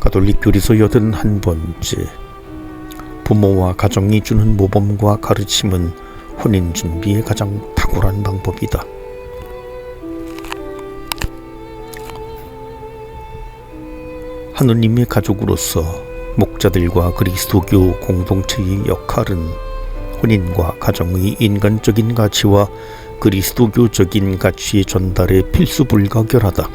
가톨릭 교리서 81번째. 부모와 가정이 주는 모범과 가르침은 혼인 준비의 가장 탁월한 방법이다. 하느님의 가족으로서 목자들과 그리스도교 공동체의 역할은 혼인과 가정의 인간적인 가치와 그리스도교적인 가치의 전달에 필수불가결하다.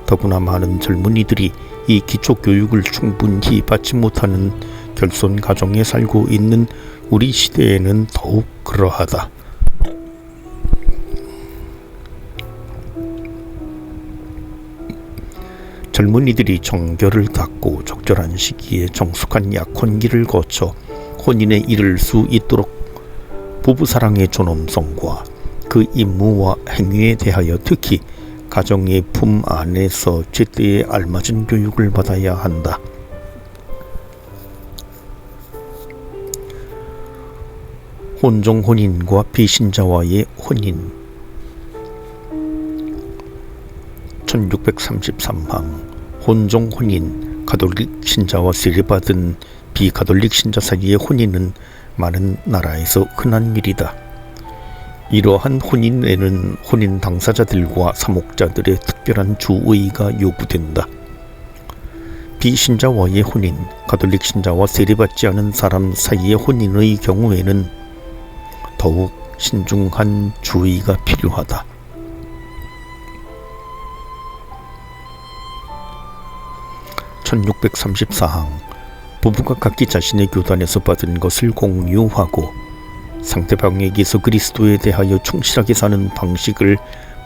더구나 많은 젊은이들이 이 기초교육을 충분히 받지 못하는 결손 가정에 살고 있는 우리 시대에는 더욱 그러하다. 젊은이들이 정결을 닦고 적절한 시기에 정숙한 약혼기를 거쳐 혼인에 이를 수 있도록 부부사랑의 존엄성과 그 임무와 행위에 대하여 특히 가정의 품 안에서 제때에 알맞은 교육을 받아야 한다. 혼종 혼인과 비신자와의 혼인. 1633항 혼종 혼인, 가톨릭 신자와 세례받은 비가톨릭 신자 사이의 혼인은 많은 나라에서 흔한 일이다. 이러한 혼인에는 혼인 당사자들과 사목자들의 특별한 주의가 요구된다. 비신자와의 혼인, 가톨릭 신자와 세례받지 않은 사람 사이의 혼인의 경우에는 더욱 신중한 주의가 필요하다. 1634항 부부가 각기 자신의 교단에서 받은 것을 공유하고 상대방에게서 그리스도에 대하여 충실하게 사는 방식을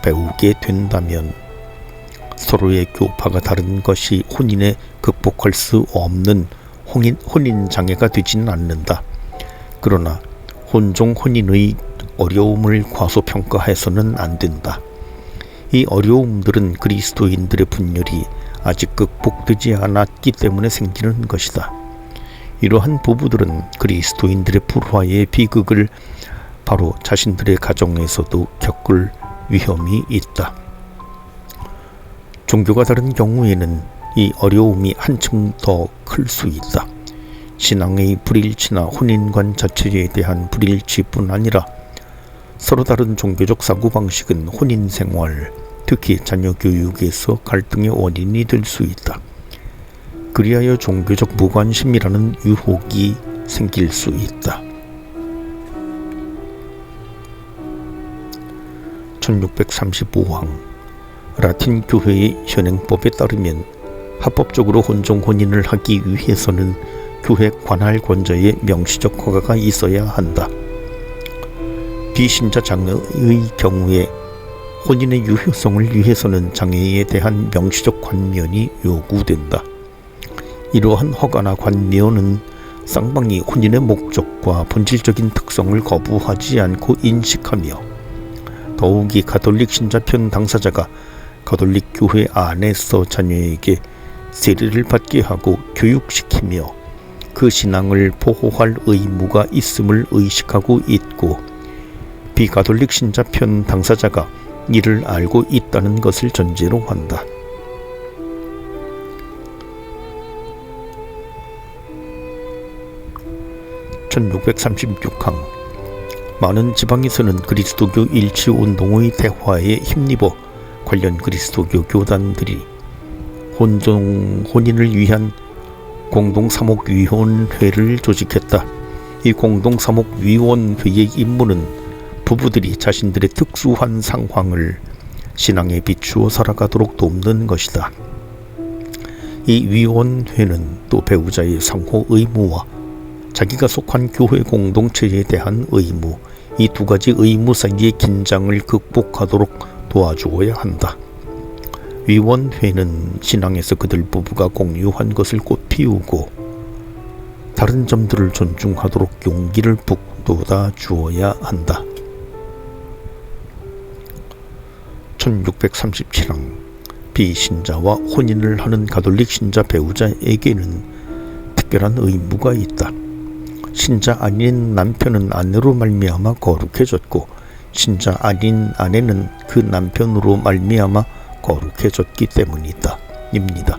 배우게 된다면 서로의 교파가 다른 것이 혼인에 극복할 수 없는 혼인 장애가 되지는 않는다. 그러나 혼종 혼인의 어려움을 과소평가해서는 안 된다. 이 어려움들은 그리스도인들의 분열이 아직 극복되지 않았기 때문에 생기는 것이다. 이러한 부부들은 그리스도인들의 불화의 비극을 바로 자신들의 가정에서도 겪을 위험이 있다. 종교가 다른 경우에는 이 어려움이 한층 더 클 수 있다. 신앙의 불일치나 혼인관 자체에 대한 불일치뿐 아니라 서로 다른 종교적 사고방식은 혼인생활, 특히 자녀 교육에서 갈등의 원인이 될 수 있다. 그리하여 종교적 무관심이라는 유혹이 생길 수 있다. 1635항 라틴 교회의 현행법에 따르면 합법적으로 혼종 혼인을 하기 위해서는 교회 관할 권자의 명시적 허가가 있어야 한다. 비신자 장애의 경우에 혼인의 유효성을 위해서는 장애에 대한 명시적 관면이 요구된다. 이러한 허가나 관면은 쌍방이 혼인의 목적과 본질적인 특성을 거부하지 않고 인식하며 더욱이 가톨릭 신자편 당사자가 가톨릭 교회 안에서 자녀에게 세례를 받게 하고 교육시키며 그 신앙을 보호할 의무가 있음을 의식하고 있고 비가톨릭 신자편 당사자가 이를 알고 있다는 것을 전제로 한다. (1636항) 많은 지방에서는 그리스도교 일치운동의 대화에 힘입어 관련 그리스도교 교단들이 혼종 혼인을 위한 공동사목위원회를 조직했다. 이 공동사목위원회의 임무는 부부들이 자신들의 특수한 상황을 신앙에 비추어 살아가도록 돕는 것이다. 이 위원회는 또 배우자의 상호 의무와 자기가 속한 교회 공동체에 대한 의무, 이 두 가지 의무 사이의 긴장을 극복하도록 도와주어야 한다. 위원회는 신앙에서 그들 부부가 공유한 것을 꽃피우고 다른 점들을 존중하도록 용기를 북돋아 주어야 한다. 1637항 비신자와 혼인을 하는 가톨릭 신자 배우자에게는 특별한 의무가 있다. 신자 아닌 남편은 아내로 말미암아 거룩해졌고 신자 아닌 아내는 그 남편으로 말미암아 거룩해졌기 때문이다. 입니다.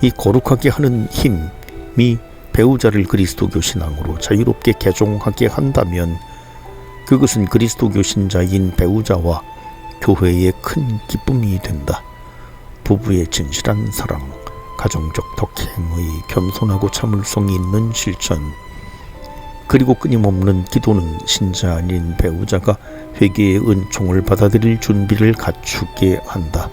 이 거룩하게 하는 힘이 배우자를 그리스도교 신앙으로 자유롭게 개종하게 한다면 그것은 그리스도교 신자인 배우자와 교회의 큰 기쁨이 된다. 부부의 진실한 사랑, 가정적 덕행의 겸손하고 참을성이 있는 실천, 그리고 끊임없는 기도는 신자 아닌 배우자가 회개의 은총을 받아들일 준비를 갖추게 한다.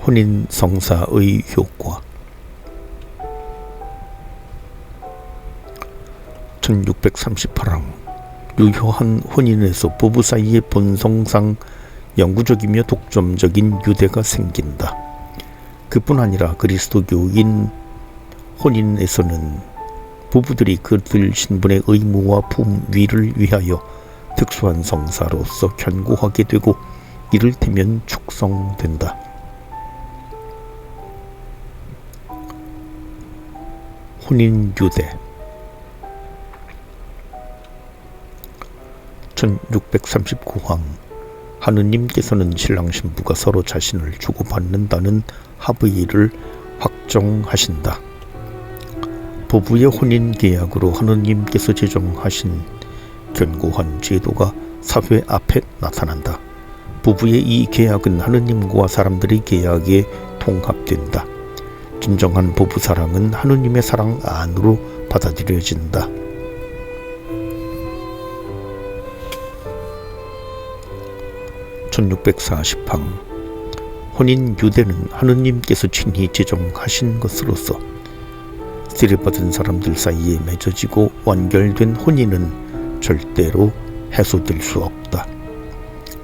혼인 성사의 효과. 1638항 유효한 혼인에서 부부 사이의 본성상 영구적이며 독점적인 유대가 생긴다. 그뿐 아니라 그리스도교인 혼인에서는 부부들이 그들 신분의 의무와 품위를 위하여 특수한 성사로서 견고하게 되고 이를테면 축성된다. 혼인 유대. 1639항 하느님께서는 신랑 신부가 서로 자신을 주고받는다는 합의를 확정하신다. 부부의 혼인 계약으로 하느님께서 제정하신 견고한 제도가 사회 앞에 나타난다. 부부의 이 계약은 하느님과 사람들의 계약에 통합된다. 진정한 부부 사랑은 하느님의 사랑 안으로 받아들여진다. 1640항 혼인 유대는 하느님께서 친히 제정하신 것으로서 세례받은 사람들 사이에 맺어지고 완결된 혼인은 절대로 해소될 수 없다.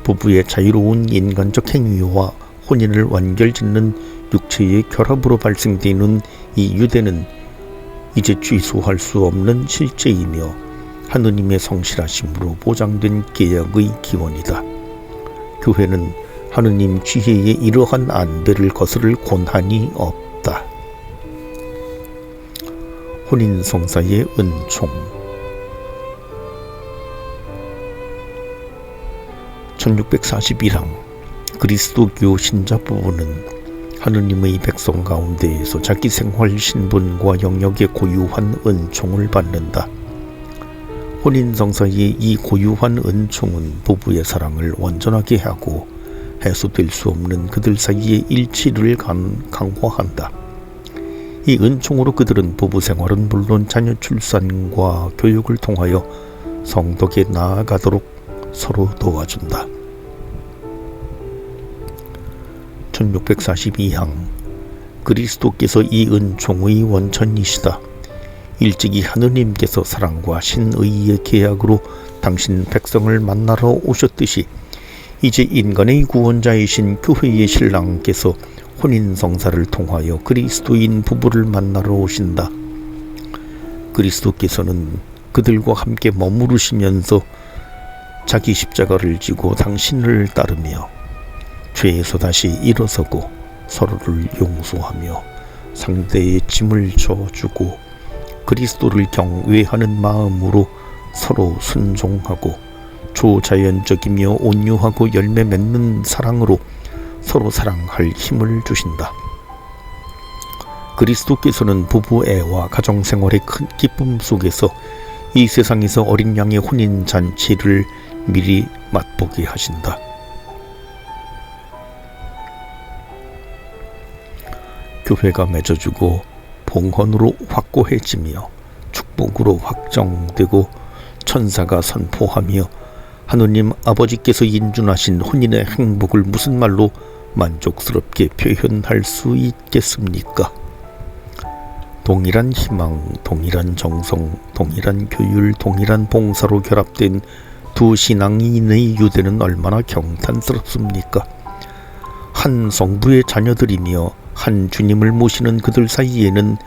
부부의 자유로운 인간적 행위와 혼인을 완결짓는 육체의 결합으로 발생되는 이 유대는 이제 취소할 수 없는 실제이며 하느님의 성실하심으로 보장된 계약의 기원이다. 교회는 하느님 지혜의 이러한 안배를 거스를 권한이 없다. 혼인 성사의 은총. 1641항 그리스도교 신자 부부는 하느님의 백성 가운데에서 자기 생활 신분과 영역의 고유한 은총을 받는다. 혼인 성사의 이 고유한 은총은 부부의 사랑을 온전하게 하고 해소될 수 없는 그들 사이의 일치를 강화한다. 이 은총으로 그들은 부부 생활은 물론 자녀 출산과 교육을 통하여 성덕에 나아가도록 서로 도와준다. 1642항 그리스도께서 이 은총의 원천이시다. 일찍이 하느님께서 사랑과 신의의 계약으로 당신 백성을 만나러 오셨듯이 이제 인간의 구원자이신 교회의 신랑께서 혼인 성사를 통하여 그리스도인 부부를 만나러 오신다. 그리스도께서는 그들과 함께 머무르시면서 자기 십자가를 지고 당신을 따르며 죄에서 다시 일어서고 서로를 용서하며 상대의 짐을 져주고 그리스도를 경외하는 마음으로 서로 순종하고 초자연적이며 온유하고 열매 맺는 사랑으로 서로 사랑할 힘을 주신다. 그리스도께서는 부부애와 가정생활의 큰 기쁨 속에서 이 세상에서 어린 양의 혼인 잔치를 미리 맛보게 하신다. 교회가 맺어주고 봉헌으로 확고해지며 축복으로 확정되고 천사가 선포하며 하느님 아버지께서 인준하신 혼인의 행복을 무슨 말로 만족스럽게 표현할 수 있겠습니까? 동일한 희망, 동일한 정성, 동일한 교율, 동일한 봉사로 결합된 두 신앙인의 유대는 얼마나 경탄스럽습니까? 한 성부의 자녀들이며 한 주님을 모시는 그들 사이에는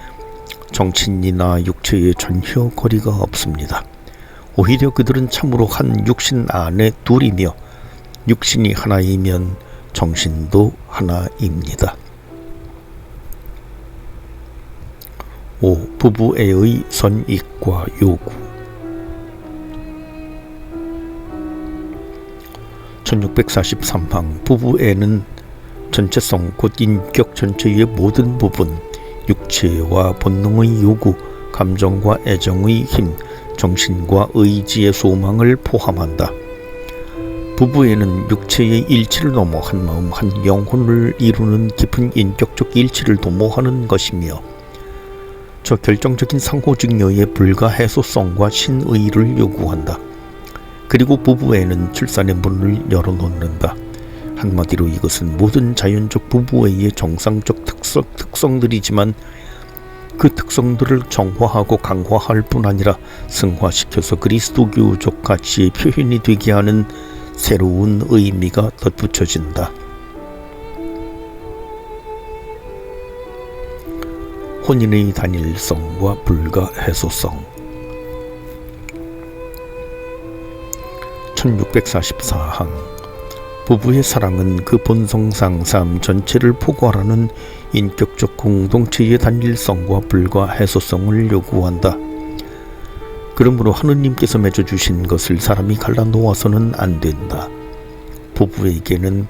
정친이나 육체에 전혀 거리가 없습니다. 오히려 그들은 참으로 한 육신 안에 둘이며 육신이 하나이면 정신도 하나입니다. 5. 부부애의 선익과 요구. 1643항 부부애는 전체성 곧 인격 전체의 모든 부분, 육체와 본능의 요구, 감정과 애정의 힘, 정신과 의지의 소망을 포함한다. 부부애는 육체의 일치를 넘어 한 마음 한 영혼을 이루는 깊은 인격적 일치를 도모하는 것이며 저 결정적인 상호직녀의 불가해소성과 신의를 요구한다. 그리고 부부애는 출산의 문을 열어놓는다. 한마디로 이것은 모든 자연적 부부애의 정상적 특성들이지만 그 특성들을 정화하고 강화할 뿐 아니라 승화시켜서 그리스도교적 가치의 표현이 되게 하는 새로운 의미가 덧붙여진다. 혼인의 단일성과 불가해소성. 1644항 부부의 사랑은 그 본성상 삶 전체를 포괄하는 인격적 공동체의 단일성과 불가해소성을 요구한다. 그러므로 하느님께서 맺어주신 것을 사람이 갈라놓아서는 안 된다. 부부에게는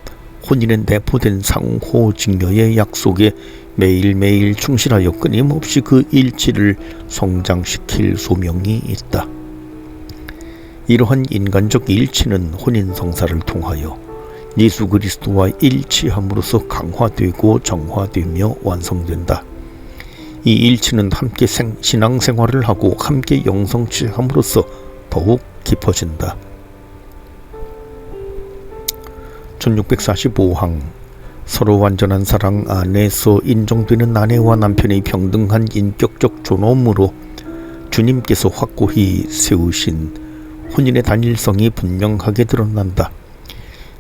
혼인에 내포된 상호직녀의 약속에 매일매일 충실하여 끊임없이 그 일치를 성장시킬 소명이 있다. 이러한 인간적 일치는 혼인성사를 통하여 예수 그리스도와 일치함으로써 강화되고 정화되며 완성된다. 이 일치는 함께 신앙생활을 하고 함께 영성취함으로써 더욱 깊어진다. 1645항 서로 완전한 사랑 안에서 인정되는 아내와 남편의 평등한 인격적 존엄으로 주님께서 확고히 세우신 혼인의 단일성이 분명하게 드러난다.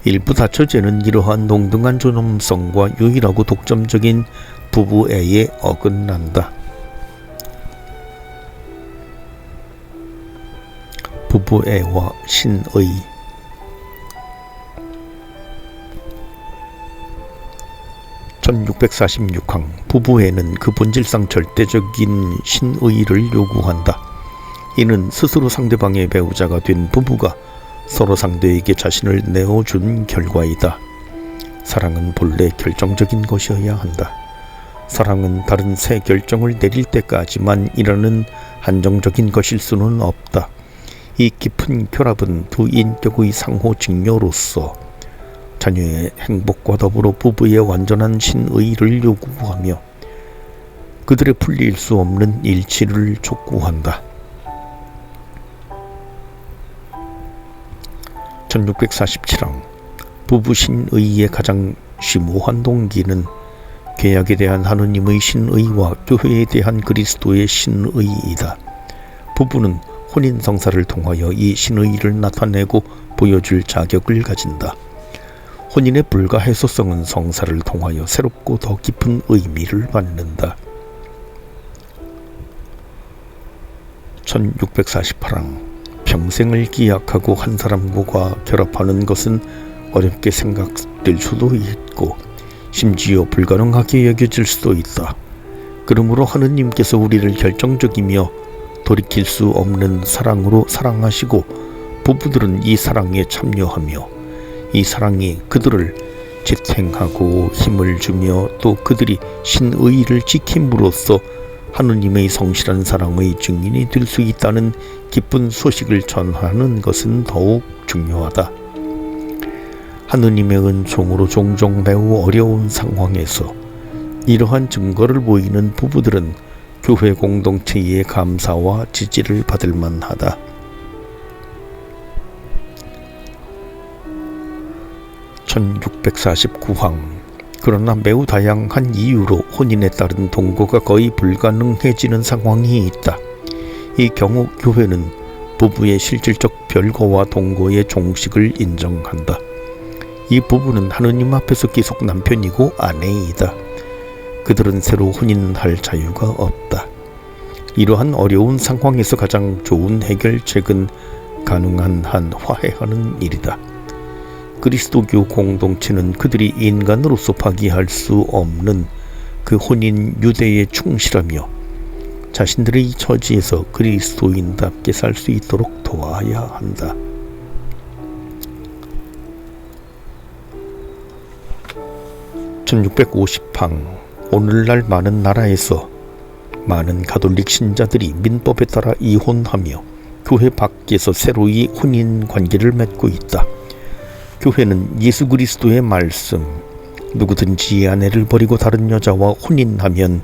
일부 다처제는 이러한 동등한 존엄성과 유일하고 독점적인 부부애에 어긋난다. 부부애와 신의. 1646항 부부애는 그 본질상 절대적인 신의를 요구한다. 이는 스스로 상대방의 배우자가 된 부부가 서로 상대에게 자신을 내어준 결과이다. 사랑은 본래 결정적인 것이어야 한다. 사랑은 다른 새 결정을 내릴 때까지만 일하는 한정적인 것일 수는 없다. 이 깊은 결합은 두 인격의 상호직녀로서 자녀의 행복과 더불어 부부의 완전한 신의를 요구하며 그들의 풀릴 수 없는 일치를 촉구한다. 1647항 부부 신의의 가장 심오한 동기는 계약에 대한 하느님의 신의와 교회에 대한 그리스도의 신의이다. 부부는 혼인성사를 통하여 이 신의를 나타내고 보여줄 자격을 가진다. 혼인의 불가해소성은 성사를 통하여 새롭고 더 깊은 의미를 받는다. 1648항 평생을 기약하고 한 사람과 결합하는 것은 어렵게 생각될 수도 있고 심지어 불가능하게 여겨질 수도 있다. 그러므로 하느님께서 우리를 결정적이며 돌이킬 수 없는 사랑으로 사랑하시고 부부들은 이 사랑에 참여하며 이 사랑이 그들을 지탱하고 힘을 주며 또 그들이 신의를 지킴으로써 하느님의 성실한 사랑의 증인이 될 수 있다는 기쁜 소식을 전하는 것은 더욱 중요하다. 하느님의 은총으로 종종 매우 어려운 상황에서 이러한 증거를 보이는 부부들은 교회 공동체의 감사와 지지를 받을 만하다. 1649항 그러나 매우 다양한 이유로 혼인에 따른 동거가 거의 불가능해지는 상황이 있다. 이 경우 교회는 부부의 실질적 별거와 동거의 종식을 인정한다. 이 부부는 하느님 앞에서 계속 남편이고 아내이다. 그들은 새로 혼인할 자유가 없다. 이러한 어려운 상황에서 가장 좋은 해결책은 가능한 한 화해하는 일이다. 그리스도교 공동체는 그들이 인간으로서 파기할 수 없는 그 혼인 유대에 충실하며 자신들의 처지에서 그리스도인답게 살 수 있도록 도와야 한다. 1650방 오늘날 많은 나라에서 많은 가톨릭 신자들이 민법에 따라 이혼하며 교회 밖에서 새로이 혼인 관계를 맺고 있다. 교회는 예수 그리스도의 말씀, 누구든지 아내를 버리고 다른 여자와 혼인하면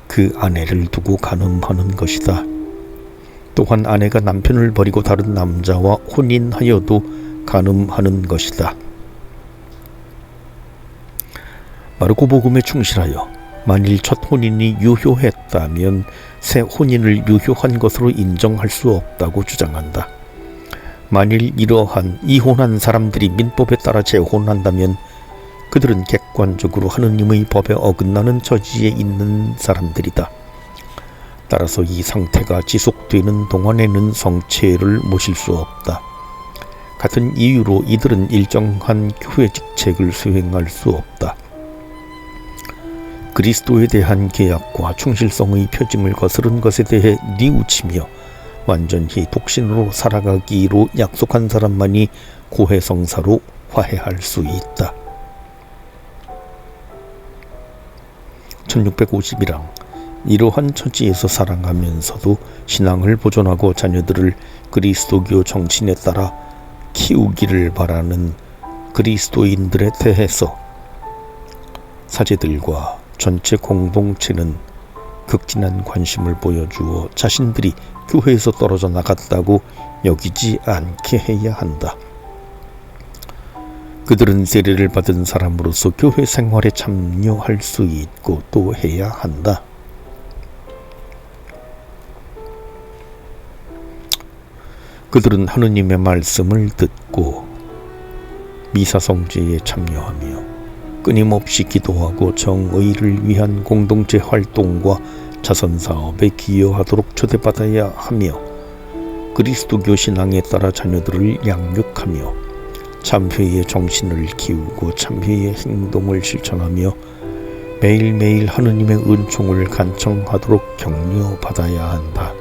그 아내를 두고 간음하는 것이다. 또한 아내가 남편을 버리고 다른 남자와 혼인하여도 간음하는 것이다. 마르코복음에 충실하여 만일 첫 혼인이 유효했다면 새 혼인을 유효한 것으로 인정할 수 없다고 주장한다. 만일 이러한 이혼한 사람들이 민법에 따라 재혼한다면 그들은 객관적으로 하느님의 법에 어긋나는 처지에 있는 사람들이다. 따라서 이 상태가 지속되는 동안에는 성체를 모실 수 없다. 같은 이유로 이들은 일정한 교회 직책을 수행할 수 없다. 그리스도에 대한 계약과 충실성의 표짐을 거스른 것에 대해 뉘우치며 완전히 독신으로 살아가기로 약속한 사람만이 고해성사로 화해할 수 있다. 1651랑 이러한 처지에서 살아가면서도 신앙을 보존하고 자녀들을 그리스도교 정신에 따라 키우기를 바라는 그리스도인들에 대해서 사제들과 전체 공동체는 극진한 관심을 보여주어 자신들이 교회에서 떨어져 나갔다고 여기지 않게 해야 한다. 그들은 세례를 받은 사람으로서 교회 생활에 참여할 수 있고 또 해야 한다. 그들은 하느님의 말씀을 듣고 미사성제에 참여하며 끊임없이 기도하고 정의를 위한 공동체 활동과 자선사업에 기여하도록 초대받아야 하며 그리스도교 신앙에 따라 자녀들을 양육하며 참회의 정신을 키우고 참회의 행동을 실천하며 매일매일 하느님의 은총을 간청하도록 격려받아야 한다.